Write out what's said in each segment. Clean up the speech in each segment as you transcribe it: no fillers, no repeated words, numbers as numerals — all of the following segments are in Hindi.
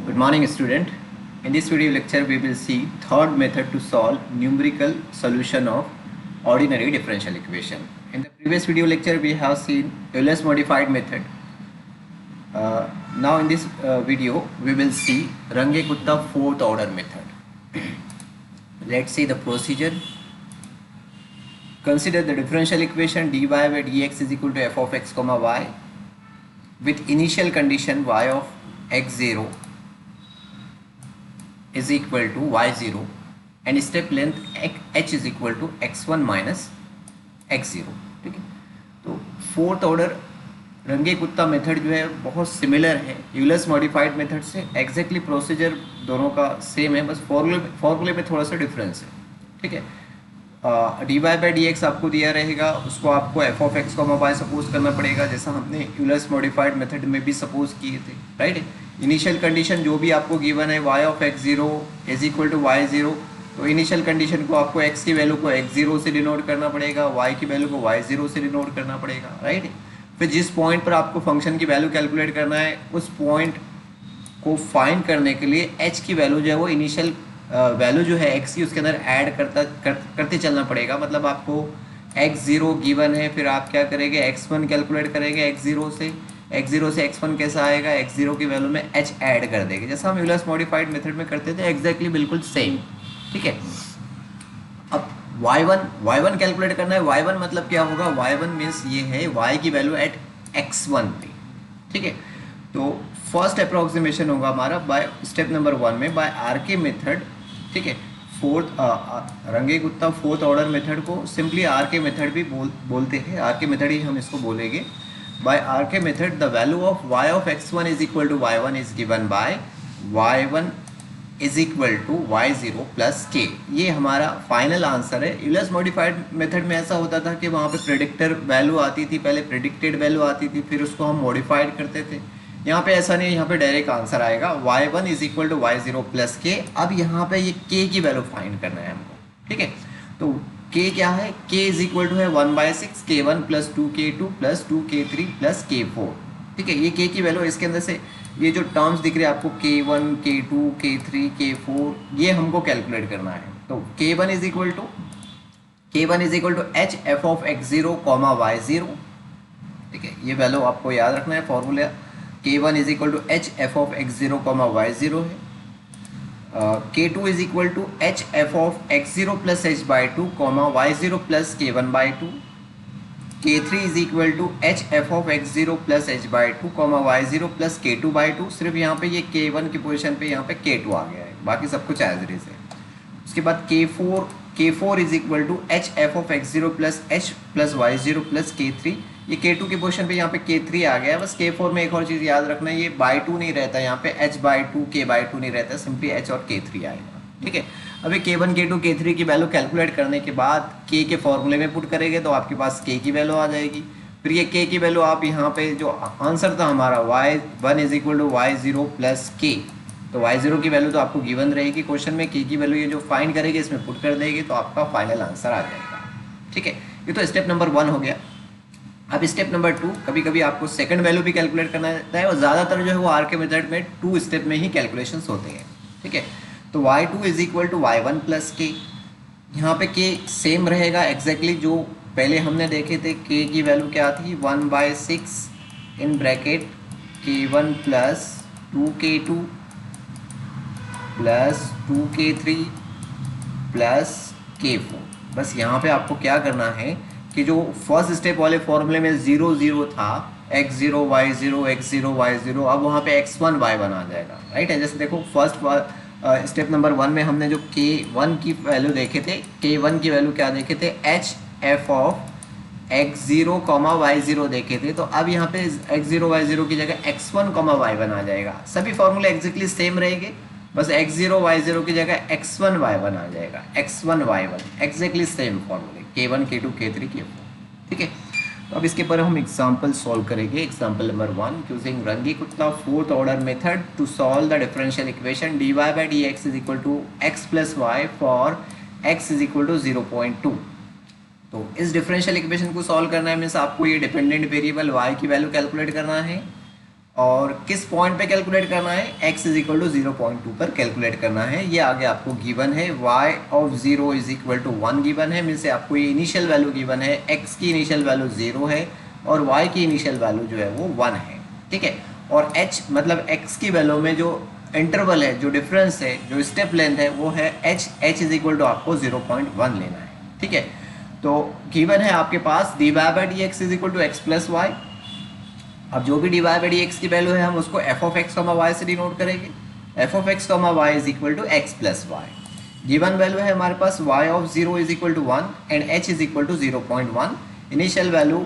Good morning, student. In this video lecture, we will see third method to solve numerical solution of ordinary differential equation. In the previous video lecture, we have seen Euler's modified method. Now in this video, we will see Runge-Kutta fourth order method. Let's see the procedure. Consider the differential equation dy by dx is equal to f of x comma y with initial condition y of x0 is equal to y0 and step length h is equal to x1 minus x0. ठीक है, तो फोर्थ ऑर्डर रंगे-कुत्ता मेथड जो है बहुत सिमिलर है यूलर्स मॉडिफाइड मेथड से. एग्जैक्टली प्रोसीजर दोनों का सेम है, बस फॉर्मूले में थोड़ा सा डिफरेंस है. ठीक है, D Y by D X आपको दिया रहेगा, उसको आपको F of x comma Y suppose करना पड़ेगा, जैसा हमने यूलर्स मॉडिफाइड मेथड में भी सपोज किए थे. राइट, इनिशियल कंडीशन जो भी आपको गिवन है y of x0 is equal to y0, तो इनिशियल कंडीशन को आपको x की वैल्यू को x0 से डिनोट करना पड़ेगा, y की वैल्यू को y0 से डिनोट करना पड़ेगा. राइट, फिर जिस पॉइंट पर आपको फंक्शन की वैल्यू कैलकुलेट करना है उस पॉइंट को फाइंड करने के लिए h की वैल्यू जो है वो इनिशियल वैल्यू जो है x की उसके अंदर ऐड करते चलना पड़ेगा. मतलब आपको x0 गिवन है, फिर आप क्या करेंगे x1 कैलकुलेट करेंगे x0 से x1 कैसा आएगा, x0 की वैल्यू में h ऐड कर देंगे, जैसा हम यूलर्स मॉडिफाइड मेथड में करते थे. एग्जैक्टली बिल्कुल सेम. ठीक है, अब y1 कैलकुलेट करना है. y1 मतलब क्या होगा, y1 मीन्स ये है y की वैल्यू एट x1 पे. ठीक है, तो फर्स्ट अप्रोक्सीमेशन होगा हमारा बाय स्टेप नंबर 1 में बाय आरके मेथड. ठीक है, रंगे-कुत्ता फोर्थ ऑर्डर मेथड को सिंपली आरके मेथड भी बोलते हैं, आरके मेथड ही हम इसको बोलेंगे. By RK method, the value of y of x1 is equal to y1 is given by y1 is equal to y0 plus k. ये हमारा फाइनल आंसर है. यूलर्स मॉडिफाइड मेथड में ऐसा होता था कि वहाँ पे प्रेडिक्टर वैल्यू आती थी, पहले प्रेडिक्टेड वैल्यू आती थी, फिर उसको हम मॉडिफाइड करते थे. यहाँ पे ऐसा नहीं, यहाँ पे डायरेक्ट आंसर आएगा y1 is equal to y0 plus k. अब यहाँ पे ये k की वैल्यू फाइंड करना है हमको. ठीक है, तो k क्या है, k इज इक्वल टू है 1/6 k1 plus 2k2 plus 2k3 plus k4. ठीक है, ये k की वैल्यू इसके अंदर से ये जो टर्म्स दिख रहे हैं आपको k1 k2 k3 k4 ये हमको कैलकुलेट करना है. तो k1 is equal to h f of x0 comma y0. ठीक है, ये वैल्यू आपको याद रखना है. Formula k1 is equal to h f of x0 comma y0 है. k2 is equal to h f of x0 plus h by two comma y0 plus k1 by two. k3 is equal to h f of x0 plus h by two comma y0 plus k2 by two. सिर्फ यहाँ पे ये k1 की पोजीशन पे यहाँ पे k2 आ गया है, बाकी सब कुछ एज इट इज है. उसके बाद k4 is equal to h f of x0 plus h plus y0 plus k3. ये k2 की पोजीशन पे यहाँ पे k3 आ गया है. बस k4 में एक और चीज़ याद रखना है, ये बाई टू नहीं रहता, यहाँ पे h by to k by two नहीं रहता, सिंपली h और k3 आएगा. ठीक है, अभी k1 k2 k3 की वैल्यू कैलकुलेट करने के बाद k के फॉर्मूले में पुट करेंगे तो आपके पास k की वैल्यू आ जाएगी. फिर ये k की वैल्यू आप यहाँ पे जो आंसर था हमारा y1 is equal to y0 plus k, तो y0 की वैल्यू तो आपको गिवन रहेगी क्वेश्चन में, k की वैल्यू ये जो फाइंड करेंगे इसमें पुट कर देंगे तो आपका फाइनल आंसर आ जाएगा. ठीक है, ये तो स्टेप नंबर 1 हो गया. अब स्टेप नंबर 2, कभी कभी आपको सेकंड वैल्यू भी कैलकुलेट करना रहता है और ज़्यादातर जो है वो आरके मेथड में 2 स्टेप में ही कैलकुलेशंस होते हैं. ठीक है, तो y2 is equal to y1 plus k. यहाँ पे k सेम रहेगा एग्जैक्टली जो पहले हमने देखे थे. k की वैल्यू क्या थी, 1/6 in bracket k1 plus 2k2 plus 2k3 plus k4. बस यहाँ पे आपको क्या करना है कि जो फर्स्ट स्टेप वाले फॉर्मूले में 0 0 था, x0 y0 x0 y0, अब वहाँ पे x1 y1 आ जाएगा. राइट है, जैसे देखो फर्स्ट स्टेप नंबर 1 में हमने जो k1 की वैल्यू देखे थे, k1 की वैल्यू क्या देखे थे, h f of x0 comma y0 देखे थे. तो अब यहाँ पे x0 y0 की जगह x1 कॉमा y1 आ जाएगा. सभी फॉर्मूले एग्जैक्टली सेम रहेंगे, बस x0 y0 की जगह x1 y1 आ जाएगा. x1 y1 एग्जैक्टली सेम फॉर्मूले k1 k2 k3 k4. ठीक है, तो अब इसके पर हम एग्जांपल सॉल्व करेंगे. Example number 1, using Runge Kutta fourth order method to solve the differential equation dy by dx is equal to x plus y for x is equal to 0.2. तो इस डिफरेंशियल इक्वेशन को सॉल्व करना है मीन्स आपको ये डिपेंडेंट वेरिएबल y की वैल्यू कैलकुलेट करना है और किस पॉइंट पे कैलकुलेट करना है, x इज इक्वल टू 0.2 पर कैलकुलेट करना है। ये आगे आपको गिवन है, y of 0 is equal to 1 given है, मीन से आपको ये इनिशियल वैल्यू गिवन है, x की इनिशियल वैल्यू 0 है और y की इनिशियल वैल्यू जो है वो 1 है, ठीक है। और h मतलब x की वैल्यू में जो इंटरवल है, जो डिफरेंस है, जो स्टेप लेंथ है वो है h इज इक्वल टू आपको 0.1 लेना है, ठीक है। तो गिवन है आपके पास dy by D x is equal to x plus y. अब जो भी dy बाई डी एक्स की वैल्यू है हम उसको f of x comma y से डिनोट करेंगे। f of x comma y is equal to x plus y. Given value है हमारे पास y of 0 is equal to 1 and h is equal to 0.1। Initial value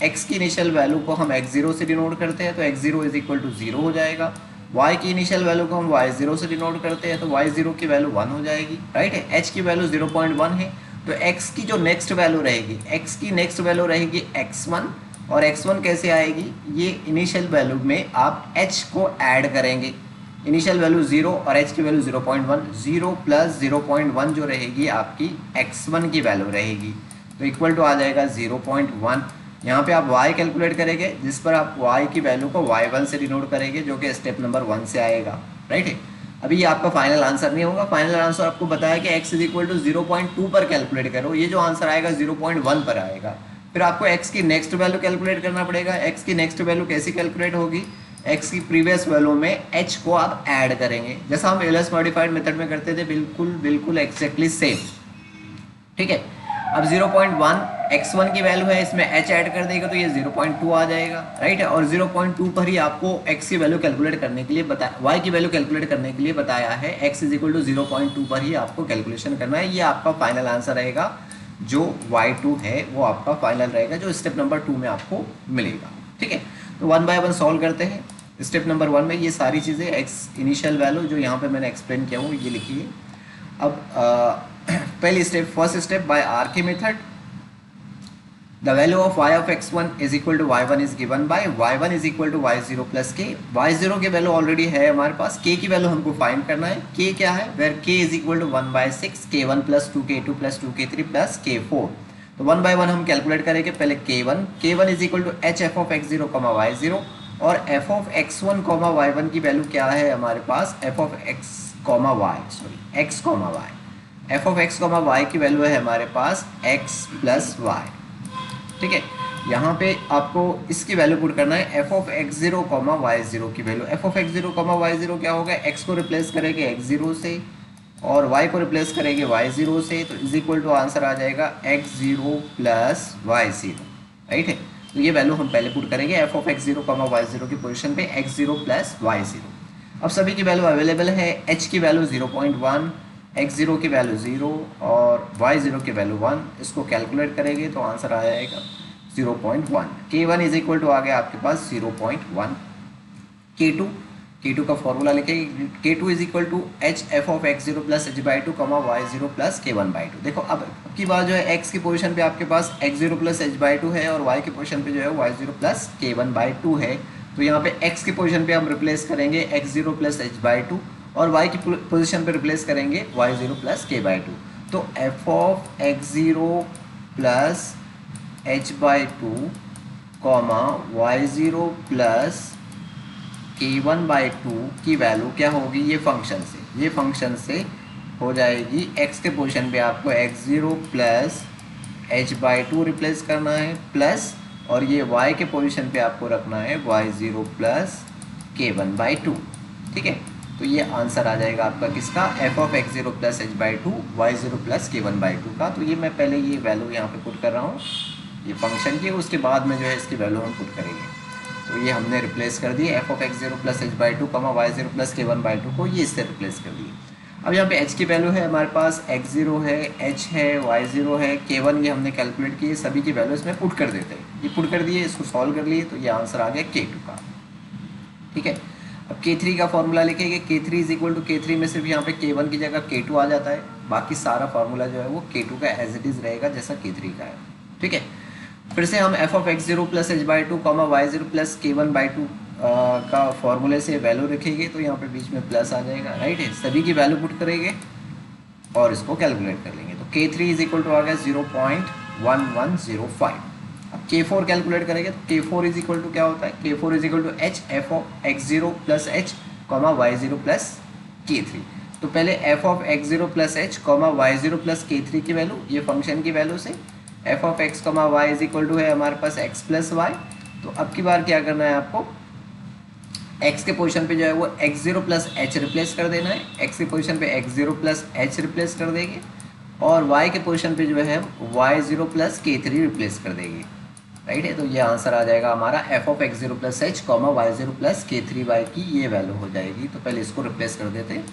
x की इनिशियल वैल्यू को हम x0 से डिनोट करते हैं तो x0 इज इक्वल टू 0 हो जाएगा। y की इनिशियल वैल्यू को हम y0 से डिनोट करते हैं तो y0 की वैल्यू 1 हो जाएगी, राइट है। h की वैल्यू 0.1 है तो x की जो नेक्स्ट वैल्यू रहेगी, x की नेक्स्ट वैल्यू रहेगी x1। और x1 कैसे आएगी, ये इनिशियल वैल्यू में आप h को ऐड करेंगे। इनिशियल वैल्यू 0 और h की वैल्यू 0.1, 0 प्लस 0.1 जो रहेगी आपकी x1 की वैल्यू रहेगी तो इक्वल टू आ जाएगा 0.1। यहाँ पे आप y कैलकुलेट करेंगे जिस पर आप y की वैल्यू को y1 से डिनोट करेंगे जो कि स्टेप नंबर 1 से आएगा, राइट है। अभी ये आपका फाइनल आंसर नहीं होगा, फाइनल आंसर आपको बताया कि x इज इक्वल टू 0.2 पर कैलकुलेट करो, ये जो आंसर आएगा 0.1 पर आएगा। फिर आपको x की नेक्स्ट वैल्यू कैलकुलेट करना पड़ेगा। x की नेक्स्ट वैल्यू कैसी कैलकुलेट होगी, x की प्रीवियस वैल्यू में h को आप ऐड करेंगे जैसा हम एलएस मॉडिफाइड मेथड में करते थे, बिल्कुल एग्जैक्टली सेम, ठीक है। अब 0.1 x1 की वैल्यू है, इसमें h ऐड कर देगा तो ये 0.2 आ जाएगा, राइट है। और 0.2 पर ही आपको x की वैल्यू कैलकुलेट करने के लिए बताया, y की वैल्यू कैलकुलेट करने के लिए बताया है। x इज इक्वल टू 0.2 पर ही आपको कैलकुलेशन करना है। ये आपका फाइनल आंसर रहेगा, जो y2 है वो आपका फाइनल रहेगा, जो स्टेप नंबर 2 में आपको मिलेगा, ठीक है। तो 1 बाय 1 सॉल्व करते हैं। स्टेप नंबर 1 में ये सारी चीज़ें x इनिशियल वैल्यू जो यहाँ पे मैंने एक्सप्लेन किया हूँ ये लिखिए। अब पहली step, first step by R K method, the value of y of x1 is equal to y1 is given by y1 is equal to y0 plus k। y0 की वैल्यू ऑलरेडी है हमारे पास, k की वैल्यू हमको फाइंड करना है। k क्या है, where k is equal to 1/6 k1 plus 2k2 plus 2k3 plus k4। तो 1 बाय 1 हम कैलकुलेट करेंगे। पहले k1 is equal to h f of x0 y0 और f ऑफ x1 y1 की वैल्यू क्या है हमारे पास, f of x y, sorry x y, f of x y की वैल्यू है हमारे पास x प्लस y, ठीक है। यहाँ पे आपको इसकी वैल्यू पुट करना है, f ऑफ x0 y0 की value. f of x0 y0 क्या होगा, x को रिप्लेस करेंगे x0 से और y को रिप्लेस करेंगे y0 से, तो इज इक्वल टू आंसर आ जाएगा x0 प्लस y0, राइट है। तो ये वैल्यू हम पहले पुट करेंगे f ऑफ x0 y0 की पोजीशन पे x0 प्लस y0। अब सभी की वैल्यू अवेलेबल है, h की वैल्यू 0.1, x0 की वैल्यू 0 और y0 की वैल्यू 1। इसको कैलकुलेट करेंगे तो आंसर आ जाएगा 0.1। k1 इज इक्वल टू आ गया आपके पास 0.1। k2 का फॉर्मूला लिखेंगे, k2 is equal to h f of x0 plus h/2 y0 plus k1/2। देखो अब की बात जो है x की पोजीशन पे आपके पास x0 प्लस h/2 है और y की पोजीशन पे जो है y0 प्लस k1/2 है। तो यहाँ पे x की पोजीशन पे हम रिप्लेस करेंगे x0 प्लस h/2 और y की पोजीशन पे रिप्लेस करेंगे y0 प्लस k/2। तो f of x0 plus h/2 y0 plus k1/2 की वैल्यू क्या होगी, ये फंक्शन से हो जाएगी। x के पोजीशन पे आपको x0 प्लस h/2 रिप्लेस करना है प्लस, और ये y के पोजीशन पे आपको रखना है y0 प्लस k1/2, ठीक है। तो ये आंसर आ जाएगा आपका किसका, f of x0 plus h/2 y0 plus k1/2 का। तो ये मैं पहले ये वैल्यू यहाँ पे पुट कर रहा हूँ ये फंक्शन की, उसके बाद में जो है इसकी वैल्यू हम पुट करेंगे। तो ये हमने रिप्लेस कर दिए f of x0 plus h/2 y0 plus k1/2 को ये इससे रिप्लेस कर दिए। अब यहाँ पे h की वैल्यू है हमारे पास, x0 है, h है, y0 है, k1 ये हमने कैलकुलेट किए, सभी की वैल्यू इसमें पुट कर देते हैं। ये पुट कर दिए, इसको सॉल्व कर लिए, तो ये आंसर आ गया k2 का, ठीक है। अब k3 का फॉर्मूला लिखेंगे, k3 is equal to k3 में सिर्फ यहाँ पे k1 की जगह k2 आ जाता है, बाकी सारा फार्मूला जो है वो k2 का एज इट इज़ रहेगा जैसा k3 का है, ठीक है। फिर से हम f of x0 plus h/2 y0 plus k1/2 का फॉर्मूले से वैल्यू रखेंगे, तो यहाँ पे बीच में प्लस आ जाएगा, राइट है। सभी की वैल्यू पुट करेंगे और इसको कैलकुलेट कर लेंगे। तो k3 इज इक्वल टू आ गया 0.1105, अब K4 कैलकुलेट करेंगे तो K4 इज इक्वल टू क्या होता है, K4 is equal to h f of x0 plus h comma y0 plus K3। तो पहले f of x0 plus h comma y0 plus K3 की वैल्यू, ये फंक्शन की वैल्यू से f of x comma y is equal to है हमारे पास x प्लस वाई। तो अब की बार क्या करना है आपको, x के पोजीशन पे जो है वो x0 प्लस एच रिप्लेस कर देना है, x के पोजीशन पे x0 प्लस एच रिप्लेस कर देंगे और y के पोजीशन पे जो है y0 प्लस K3 रिप्लेस कर देंगे, राइट है। तो ये आंसर आ जाएगा हमारा F of x0 plus h comma y0 plus K3y की ये वैल्यू हो जाएगी। तो पहले इसको रिप्लेस कर देते हैं,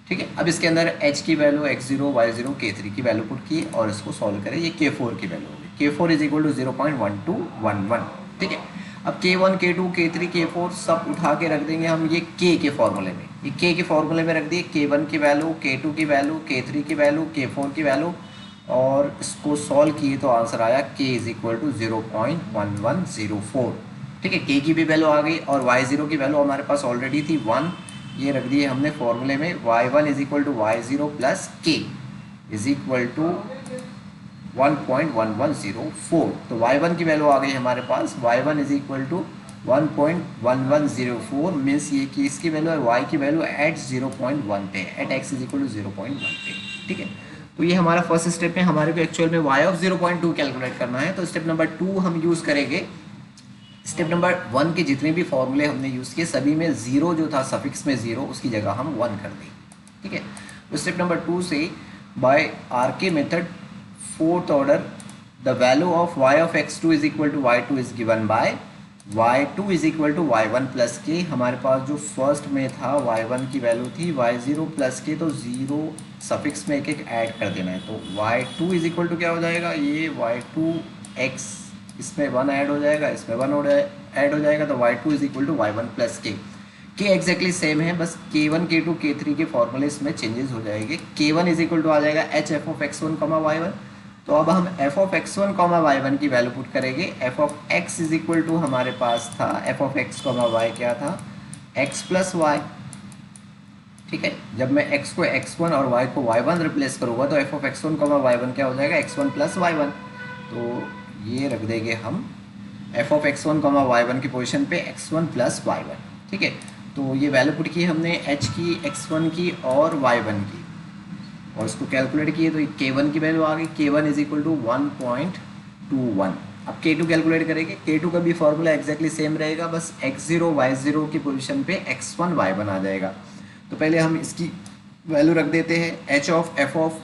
ठीक है। अब इसके अंदर h की वैल्यू x0 y0 K3 की वैल्यू पुट की और इसको सॉल्व करें, ये K4 की वैल्यू होगी, K4 इज इक्वल टू 0.1211, ठीक है। अब K1 K2 K3 K4 सब उठा के रख देंगे हम ये K के फॉर्मूले में, ये K के फॉर्मूले में रख दिए, K1 की वैल्यू, K2 की वैल्यू, K3 की वैल्यू, K4 की वैल्यू और इसको सॉल्व किए तो आंसर आया K इज इक्वल टू 0.1104, ठीक है। K की भी वैल्यू आ गई और y0 की वैल्यू हमारे पास ऑलरेडी थी 1, ये रख दिए हमने फॉर्मूले में, y1 is equal to y0 plus K is equal to 1.1104। तो y1 की वैल्यू आ गई हमारे पास, y1 is equal to 1.1104 means ये कि इसकी वैल्यू है y की वैल्यू एट 0.1 पे, at x is equal to 0.1 पे, ठीक है। तो ये हमारा फर्स्ट स्टेप में हमारे को एक्चुअल में y ऑफ 0.2 कैलकुलेट करना है। तो स्टेप नंबर 2 हम यूज़ करेंगे, स्टेप नंबर 1 के जितने भी फॉर्मूले हमने यूज़ किए सभी में जीरो जो था सफिक्स में जीरो, उसकी जगह हम 1 कर दें, ठीक है। तो स्टेप नंबर 2 से by RK method fourth order the value of y of x2 is equal to y2 is given by y2 is equal to y1 plus K. हमारे पास जो फर्स्ट में था y1 की वैल्यू थी y0 प्लस के, तो जीरो सफिक्स में एक एक ऐड कर देना है। तो y2 इज इक्वल टू क्या हो जाएगा, ये y2x, इसमें 1 ऐड हो जाएगा, इसमें 1 ऐड हो जाएगा, तो y2 is equal to y1 plus K exactly same है, बस K1 K2 K3 के फॉर्मूले इसमें चेंजेस हो जाएंगे। K1 इज इक्वल टू आ जाएगा H f of x1 comma y1। तो अब हम F of x1 comma y1 की वैल्यू पुट करेंगे, f of x is equal to हमारे पास था f of x comma y क्या था, x प्लस वाई, ठीक है। जब मैं x को x1 और y को y1 रिप्लेस करूँगा तो F of x1 comma y1 क्या हो जाएगा, x1 प्लस y1। तो ये रख देंगे हम F of x1 comma y1 की पोजीशन पे x1 प्लस y1, ठीक है। तो ये वैल्यू पुट की हमने h की, x1 की और y1 की और इसको कैलकुलेट किए तो K1 की वैल्यू आ गई, K1 इज इक्वल टू 1.21। अब K2 कैलकुलेट करेंगे, K2 का भी फॉर्मूला एक्जैक्टली सेम रहेगा, बस x0 y0 की पोजीशन पे x1 y1 आ जाएगा। तो पहले हम इसकी वैल्यू रख देते हैं, F of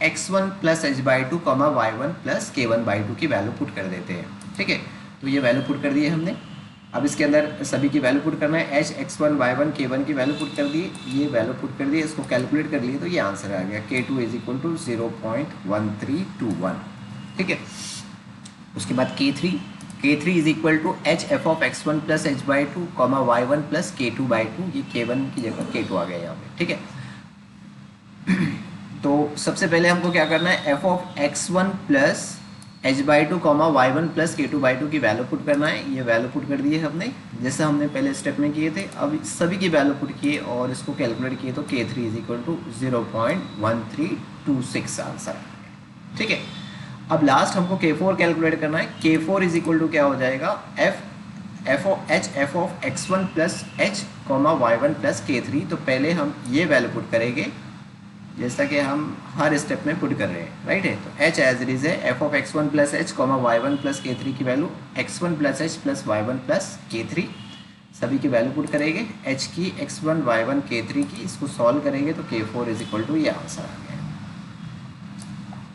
x1 plus h by two comma y1 plus K1 by to की वैल्यू पुट कर देते हैं, ठीक है। तो ये वैल्यू पुट कर दिए हमने। अब इसके अंदर सभी की वैल्यू पुट करना है, h x1 y1 K1 की वैल्यू पुट कर दिए, ये वैल्यू पुट कर दिए, इसको कैलकुलेट कर लिए तो ये आंसर आ गया K2 इज इक्वल टू 0.1321, ठीक है। उसके बाद K3 is equal to h f of x1 plus h by two comma y1 plus K2 by two, ये K1 की जगह K2 आ गया यहाँ पे, ठीक है। तो सबसे पहले हमको क्या करना है, F of x1 plus h by two comma y1 plus K2 by to की वैल्यू पुट करना है। ये वैल्यू पुट कर दिए हमने, जैसे हमने पहले स्टेप में किए थे। अब सभी की वैल्यू पुट किए और इसको कैलकुलेट किए तो K3 is equal to 0.1326 answer, ठीक है। अब लास्ट हमको K4 कैलकुलेट करना है। K4 इज इक्वल टू क्या हो जाएगा, F of x1 plus h comma y1 plus K3। तो पहले हम ये वैल्यू पुट करेंगे जैसा कि हम हर स्टेप में पुट कर रहे हैं, राइट है। तो h एज इट इज है, F of x1 plus h comma y1 plus K3 की value x1 plus H plus y1 plus K3, सभी की वैल्यू पुट करेंगे, h की x1 y1 K3 की, इसको सॉल्व करेंगे तो K4 इज इक्वल टू ये आंसर आ गया,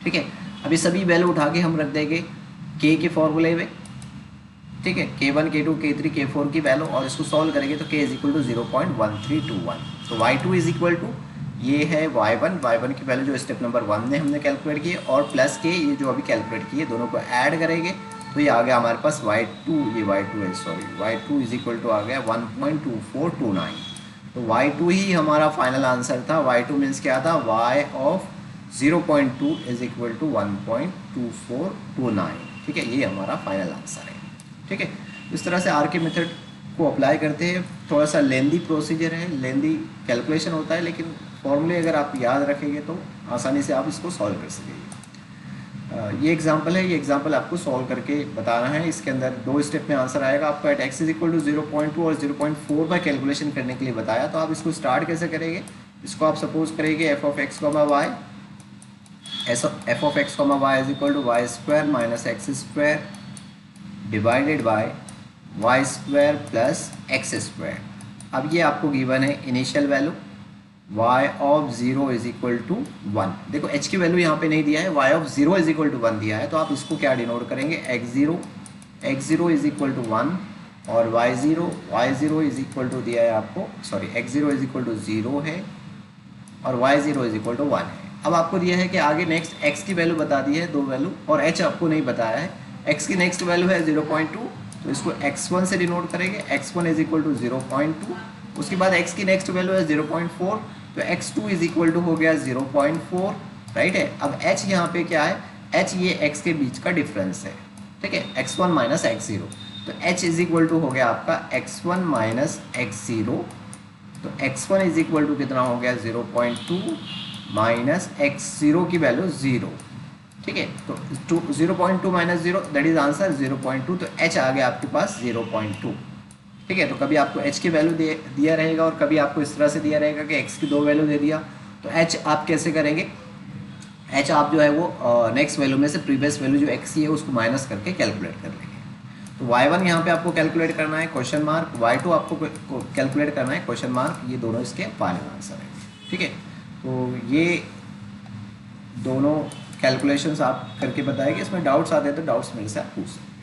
ठीक है। अभी सभी वैल्यू उठा के हम रख देंगे K के फॉर्मूले में, ठीक है, K1 K2 K3 K4 की वैल्यू और इसको सॉल्व करेंगे तो K इज इक्वल टू 0.1321। तो y2 इज इक्वल टू ये है y1 की वैल्यू जो स्टेप नंबर 1 में हमने कैलकुलेट की और प्लस के ये जो अभी कैलकुलेट किए, दोनों को ऐड करेंगे तो ये आ गया हमारे पास y2 इज इक्वल टू आ गया 1.2429। तो y2 ही हमारा फाइनल आंसर था। y2 मीन्स क्या था, y of 0.2 is equal to 1.2429, ठीक है। ये हमारा फाइनल आंसर है, ठीक है। इस तरह से आर के मेथड को अप्लाई करते हैं। थोड़ा सा लेंदी प्रोसीजर है, लेंदी कैलकुलेशन होता है, लेकिन फॉर्मूले अगर आप याद रखेंगे तो आसानी से आप इसको सॉल्व कर सकेंगे। ये एग्जांपल है, ये एग्जांपल आपको सॉल्व करके बताना है। इसके अंदर 2 स्टेप में आंसर आएगा आपको। At x is equal to 0.2 और 0.4 का कैलकुलेशन करने के लिए बताया। तो आप इसको स्टार्ट कैसे करेंगे? इसको आप सपोज करेंगे f of x comma y, f of x comma y is equal to y square minus x square divided by y square plus x square. अब ये आपको गिवन है initial value y of 0 is equal to 1। देखो h की वैल्यू यहाँ पे नहीं दिया है, y of 0 is equal to 1 दिया है। तो आप इसको क्या डिनोट करेंगे? x0 इज इक्वल टू 1 और y0 इज इक्वल टू दिया है आपको, sorry x0 is equal to 0 है और y0 इज इक्वल टू 1 है। अब आपको दिया है कि आगे नेक्स्ट x की वैल्यू बता दी है 2 वैल्यू, और h आपको नहीं बताया है। x की नेक्स्ट वैल्यू है 0.2, तो इसको x1 से डिनोट करेंगे। x1 is equal to 0.2। उसके बाद x की नेक्स्ट वैल्यू है 0.4, तो x2 इज इक्वल टू हो गया 0.4, राइट है। अब h यहाँ पे क्या है? h ये x के बीच का डिफरेंस है, ठीक है, x1 माइनस x0। तो h इज इक्वल टू हो गया आपका x1 माइनस x0। तो x1 इज इक्वल टू कितना हो गया? 0.2 माइनस x0 की वैल्यू 0, ठीक है। तो 0.2 माइनस 0 दैट इज आंसर 0.2। तो h आ गया आपके पास 0.2, ठीक है। तो कभी आपको h की वैल्यू दिया रहेगा और कभी आपको इस तरह से दिया रहेगा कि x की 2 वैल्यू दे दिया। तो h आप कैसे करेंगे? h आप जो है वो नेक्स्ट वैल्यू में से प्रीवियस वैल्यू जो x की है उसको माइनस करके कैलकुलेट कर लेंगे। तो y1 यहाँ पे आपको कैलकुलेट करना है क्वेश्चन मार्क, y2 आपको कैलकुलेट करना है क्वेश्चन मार्क। ये दोनों इसके फाइनल आंसर है, ठीक है। तो ये दोनों कैलकुलेशंस आप करके बताएंगे। इसमें डाउट्स आते हैं तो डाउट्स मेरे से आप पूछ सकते हैं।